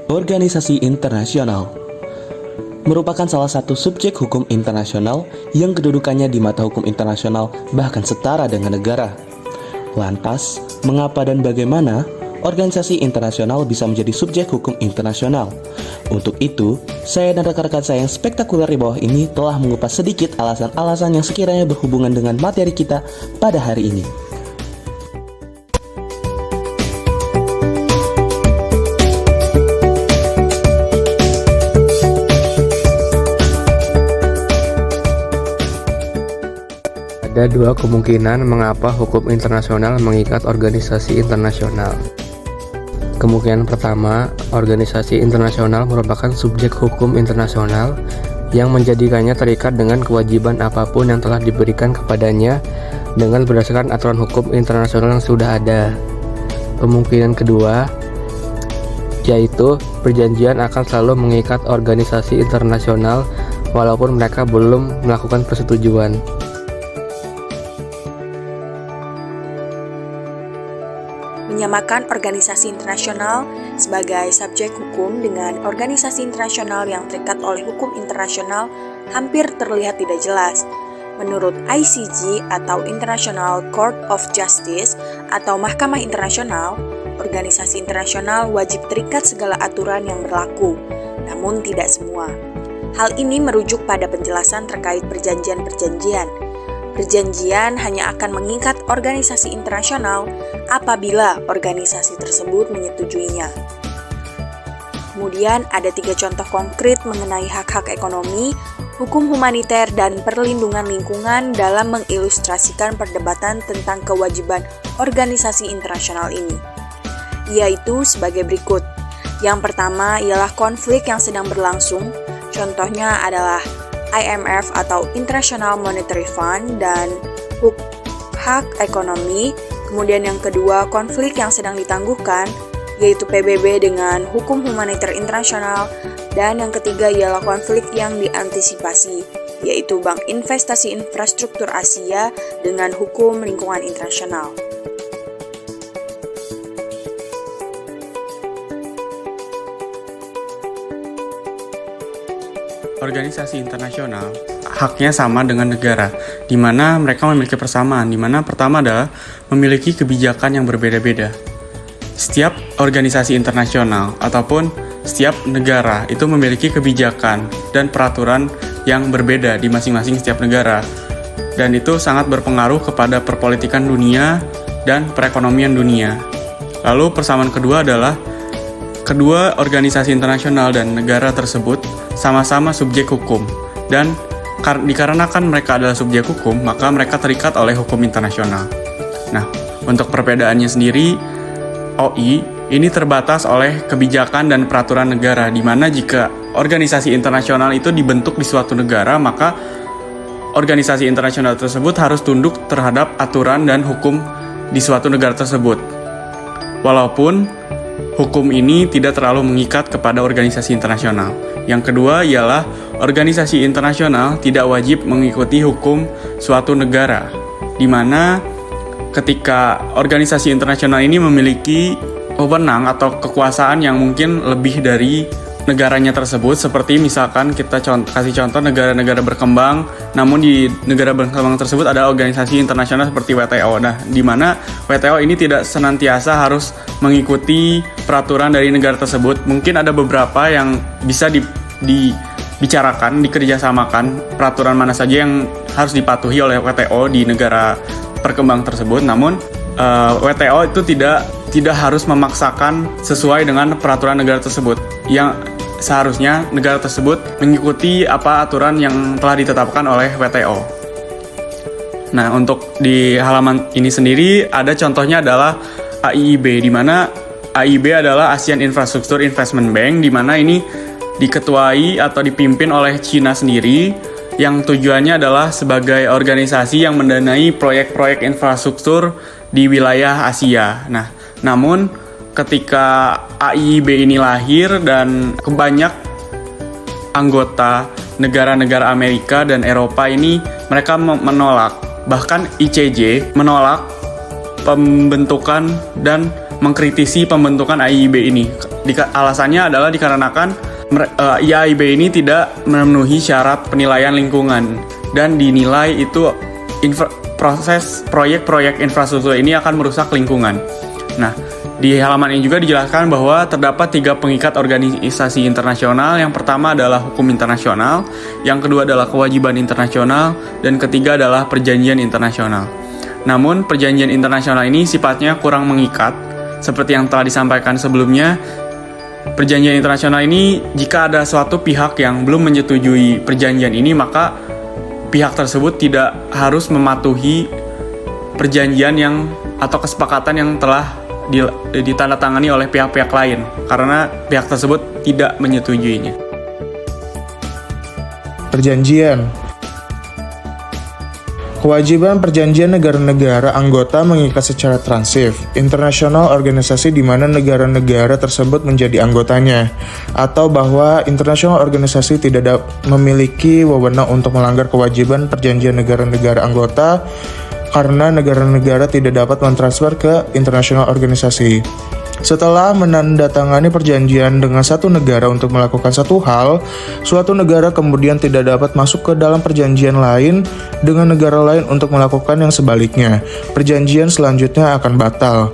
Organisasi internasional merupakan salah satu subjek hukum internasional yang kedudukannya di mata hukum internasional bahkan setara dengan negara. Lantas, mengapa dan bagaimana organisasi internasional bisa menjadi subjek hukum internasional? Untuk itu, saya dan rekan-rekan saya yang spektakuler di bawah ini telah mengupas sedikit alasan-alasan yang sekiranya berhubungan dengan materi kita pada hari ini. Ada dua kemungkinan mengapa hukum internasional mengikat organisasi internasional. Kemungkinan pertama, organisasi internasional merupakan subjek hukum internasional yang menjadikannya terikat dengan kewajiban apapun yang telah diberikan kepadanya dengan berdasarkan aturan hukum internasional yang sudah ada. Kemungkinan kedua, yaitu perjanjian akan selalu mengikat organisasi internasional walaupun mereka belum melakukan persetujuan. Menyamakan organisasi internasional sebagai subjek hukum dengan organisasi internasional yang terikat oleh hukum internasional hampir terlihat tidak jelas. Menurut ICJ atau International Court of Justice atau Mahkamah Internasional, organisasi internasional wajib terikat segala aturan yang berlaku, namun tidak semua. Hal ini merujuk pada penjelasan terkait perjanjian-perjanjian. Perjanjian hanya akan mengikat organisasi internasional apabila organisasi tersebut menyetujuinya. Kemudian ada 3 contoh konkret mengenai hak-hak ekonomi, hukum humaniter, dan perlindungan lingkungan dalam mengilustrasikan perdebatan tentang kewajiban organisasi internasional ini, yaitu sebagai berikut. Yang pertama ialah konflik yang sedang berlangsung, contohnya adalah IMF atau International Monetary Fund dan hak ekonomi. Kemudian yang kedua, konflik yang sedang ditangguhkan, yaitu PBB dengan hukum humaniter internasional. Dan yang ketiga ialah konflik yang diantisipasi, yaitu Bank Investasi Infrastruktur Asia dengan hukum lingkungan internasional. Organisasi internasional haknya sama dengan negara, di mana mereka memiliki persamaan, di mana pertama adalah memiliki kebijakan yang berbeda-beda. Setiap organisasi internasional ataupun setiap negara itu memiliki kebijakan dan peraturan yang berbeda di masing-masing setiap negara, dan itu sangat berpengaruh kepada perpolitikan dunia dan perekonomian dunia. Lalu persamaan kedua adalah kedua organisasi internasional dan negara tersebut sama-sama subjek hukum, dan dikarenakan mereka adalah subjek hukum, maka mereka terikat oleh hukum internasional. Nah, untuk perbedaannya sendiri, OI ini terbatas oleh kebijakan dan peraturan negara, di mana jika organisasi internasional itu dibentuk di suatu negara, maka organisasi internasional tersebut harus tunduk terhadap aturan dan hukum di suatu negara tersebut. Walaupun hukum ini tidak terlalu mengikat kepada organisasi internasional. Yang kedua ialah organisasi internasional tidak wajib mengikuti hukum suatu negara, di mana ketika organisasi internasional ini memiliki wewenang atau kekuasaan yang mungkin lebih dari negaranya tersebut, seperti misalkan kita kasih contoh negara-negara berkembang, namun di negara berkembang tersebut ada organisasi internasional seperti WTO. Nah, di mana WTO ini tidak senantiasa harus mengikuti peraturan dari negara tersebut. Mungkin ada beberapa yang bisa dibicarakan, dikerjasamakan peraturan mana saja yang harus dipatuhi oleh WTO di negara berkembang tersebut. Namun WTO itu tidak harus memaksakan sesuai dengan peraturan negara tersebut, yang seharusnya negara tersebut mengikuti aturan yang telah ditetapkan oleh WTO. Nah, untuk di halaman ini sendiri ada contohnya adalah AIIB, di mana AIIB adalah Asian Infrastructure Investment Bank, di mana ini diketuai atau dipimpin oleh China sendiri, yang tujuannya adalah sebagai organisasi yang mendanai proyek-proyek infrastruktur di wilayah Asia. Nah, namun ketika AIIB ini lahir dan banyak anggota negara-negara Amerika dan Eropa ini mereka menolak, bahkan ICJ menolak pembentukan dan mengkritisi pembentukan IAIB ini. Alasannya adalah dikarenakan IAIB ini tidak memenuhi syarat penilaian lingkungan dan dinilai itu proses proyek-proyek infrastruktur ini akan merusak lingkungan. Nah, di halaman ini juga dijelaskan bahwa terdapat 3 pengikat organisasi internasional. Yang pertama adalah hukum internasional, yang kedua adalah kewajiban internasional, dan ketiga adalah perjanjian internasional. Namun, perjanjian internasional ini sifatnya kurang mengikat. Seperti yang telah disampaikan sebelumnya, perjanjian internasional ini jika ada suatu pihak yang belum menyetujui perjanjian ini, maka pihak tersebut tidak harus mematuhi perjanjian atau kesepakatan yang telah ditandatangani oleh pihak-pihak lain karena pihak tersebut tidak menyetujuinya. Perjanjian. Kewajiban perjanjian negara-negara anggota mengikat secara transif internasional organisasi di mana negara-negara tersebut menjadi anggotanya, atau bahwa internasional organisasi tidak memiliki wewenang untuk melanggar kewajiban perjanjian negara-negara anggota karena negara-negara tidak dapat mentransfer ke internasional organisasi. Setelah menandatangani perjanjian dengan satu negara untuk melakukan satu hal, suatu negara kemudian tidak dapat masuk ke dalam perjanjian lain dengan negara lain untuk melakukan yang sebaliknya. Perjanjian selanjutnya akan batal.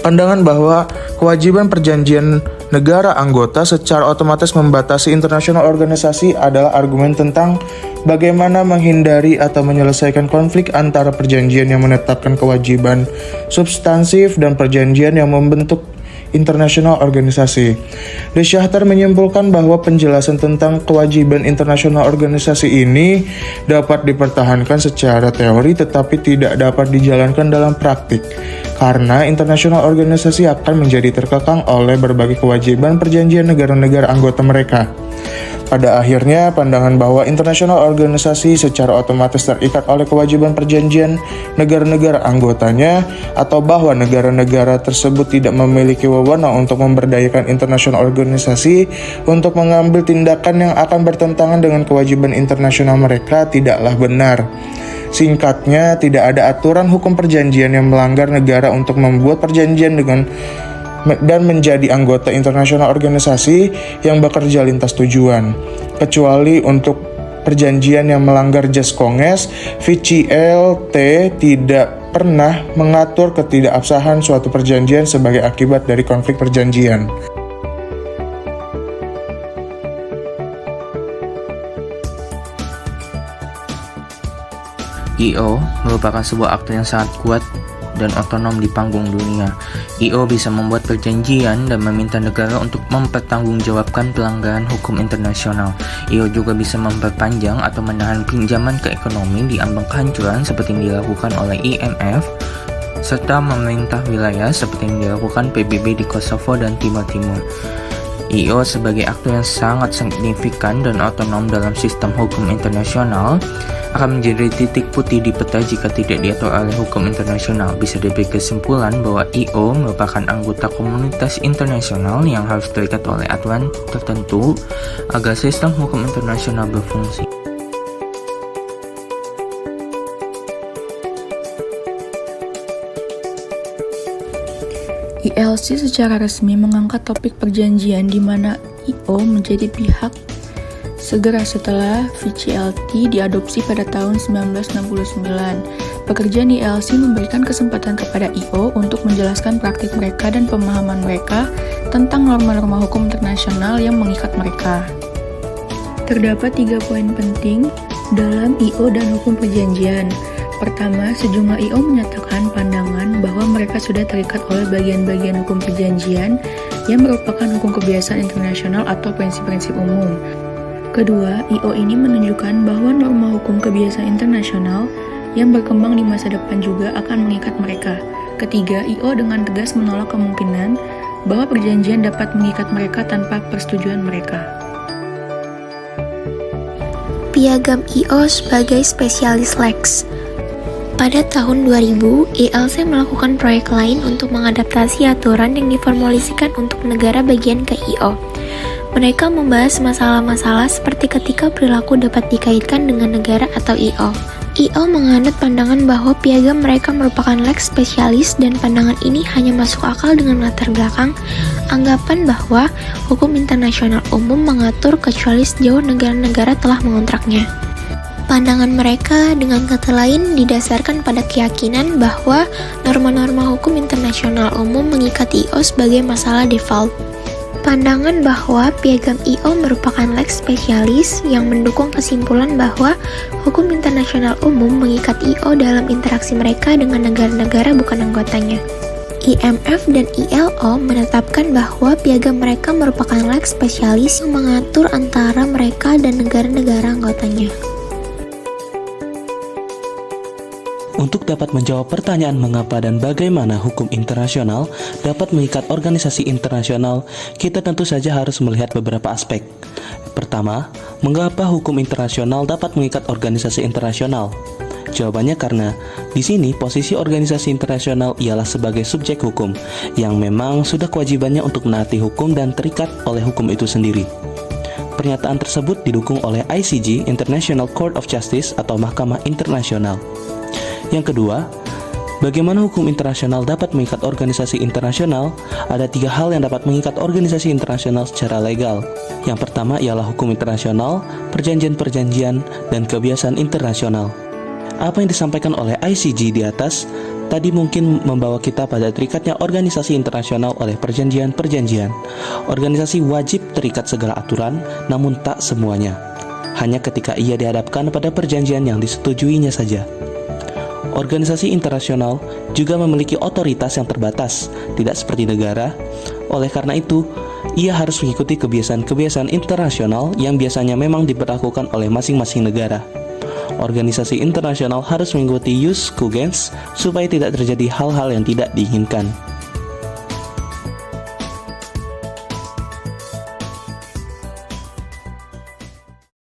Pandangan bahwa kewajiban perjanjian negara anggota secara otomatis membatasi internasional organisasi adalah argumen tentang bagaimana menghindari atau menyelesaikan konflik antara perjanjian yang menetapkan kewajiban substansif dan perjanjian yang membentuk internasional organisasi. De Schachter menyimpulkan bahwa penjelasan tentang kewajiban internasional organisasi ini dapat dipertahankan secara teori tetapi tidak dapat dijalankan dalam praktik karena internasional organisasi akan menjadi terkekang oleh berbagai kewajiban perjanjian negara-negara anggota mereka. Pada akhirnya, pandangan bahwa internasional organisasi secara otomatis terikat oleh kewajiban perjanjian negara-negara anggotanya, atau bahwa negara-negara tersebut tidak memiliki wewenang untuk memberdayakan internasional organisasi untuk mengambil tindakan yang akan bertentangan dengan kewajiban internasional mereka tidaklah benar. Singkatnya, tidak ada aturan hukum perjanjian yang melanggar negara untuk membuat perjanjian dan menjadi anggota internasional organisasi yang bekerja lintas tujuan, kecuali untuk perjanjian yang melanggar jas Konges. VCLT tidak pernah mengatur ketidakabsahan suatu perjanjian sebagai akibat dari konflik perjanjian. I.O. merupakan sebuah aktor yang sangat kuat dan otonom di panggung dunia. I.O. bisa membuat perjanjian dan meminta negara untuk mempertanggungjawabkan pelanggaran hukum internasional. I.O. juga bisa memperpanjang atau menahan pinjaman ke ekonomi di ambang kehancuran seperti yang dilakukan oleh IMF, serta memerintah wilayah seperti yang dilakukan PBB di Kosovo dan Timur Timur. I.O. sebagai aktor yang sangat signifikan dan otonom dalam sistem hukum internasional akan menjadi titik putih di peta jika tidak diatur oleh hukum internasional. Bisa diberi kesimpulan bahwa I.O. merupakan anggota komunitas internasional yang harus terikat oleh aturan tertentu agar sistem hukum internasional berfungsi. ILC secara resmi mengangkat topik perjanjian di mana I.O. menjadi pihak segera setelah VCLT diadopsi pada tahun 1969. Pekerjaan ILC memberikan kesempatan kepada I.O. untuk menjelaskan praktik mereka dan pemahaman mereka tentang norma-norma hukum internasional yang mengikat mereka. Terdapat 3 poin penting dalam I.O. dan hukum perjanjian. Pertama, sejumlah I.O. menyatakan pandangan bahwa mereka sudah terikat oleh bagian-bagian hukum perjanjian yang merupakan hukum kebiasaan internasional atau prinsip-prinsip umum. Kedua, I.O. ini menunjukkan bahwa norma hukum kebiasaan internasional yang berkembang di masa depan juga akan mengikat mereka. Ketiga, I.O. dengan tegas menolak kemungkinan bahwa perjanjian dapat mengikat mereka tanpa persetujuan mereka. Piagam I.O. sebagai spesialis Lex. Pada tahun 2000, ILC melakukan proyek lain untuk mengadaptasi aturan yang diformulasikan untuk negara bagian ke I.O. Mereka membahas masalah-masalah seperti ketika perilaku dapat dikaitkan dengan negara atau I.O. IO menganut pandangan bahwa piagam mereka merupakan lex spesialis dan pandangan ini hanya masuk akal dengan latar belakang anggapan bahwa hukum internasional umum mengatur kecuali sejauh negara-negara telah mengontraknya. Pandangan mereka dengan kata lain didasarkan pada keyakinan bahwa norma-norma hukum internasional umum mengikat IO sebagai masalah default. Pandangan bahwa piagam IO merupakan lex spesialis yang mendukung kesimpulan bahwa hukum internasional umum mengikat IO dalam interaksi mereka dengan negara-negara bukan anggotanya. IMF dan ILO menetapkan bahwa piagam mereka merupakan lex spesialis yang mengatur antara mereka dan negara-negara anggotanya. Untuk dapat menjawab pertanyaan mengapa dan bagaimana hukum internasional dapat mengikat organisasi internasional, kita tentu saja harus melihat beberapa aspek. Pertama, mengapa hukum internasional dapat mengikat organisasi internasional? Jawabannya karena di sini posisi organisasi internasional ialah sebagai subjek hukum yang memang sudah kewajibannya untuk menaati hukum dan terikat oleh hukum itu sendiri. Pernyataan tersebut didukung oleh ICJ, International Court of Justice atau Mahkamah Internasional. Yang kedua, bagaimana hukum internasional dapat mengikat organisasi internasional? Ada 3 hal yang dapat mengikat organisasi internasional secara legal. Yang pertama ialah hukum internasional, perjanjian-perjanjian, dan kebiasaan internasional. Apa yang disampaikan oleh ICJ di atas tadi mungkin membawa kita pada terikatnya organisasi internasional oleh perjanjian-perjanjian. Organisasi wajib terikat segala aturan, namun tak semuanya. Hanya ketika ia dihadapkan pada perjanjian yang disetujuinya saja. Organisasi internasional juga memiliki otoritas yang terbatas, tidak seperti negara. Oleh karena itu, ia harus mengikuti kebiasaan-kebiasaan internasional yang biasanya memang diberlakukan oleh masing-masing negara. Organisasi internasional harus mengikuti jus cogens supaya tidak terjadi hal-hal yang tidak diinginkan.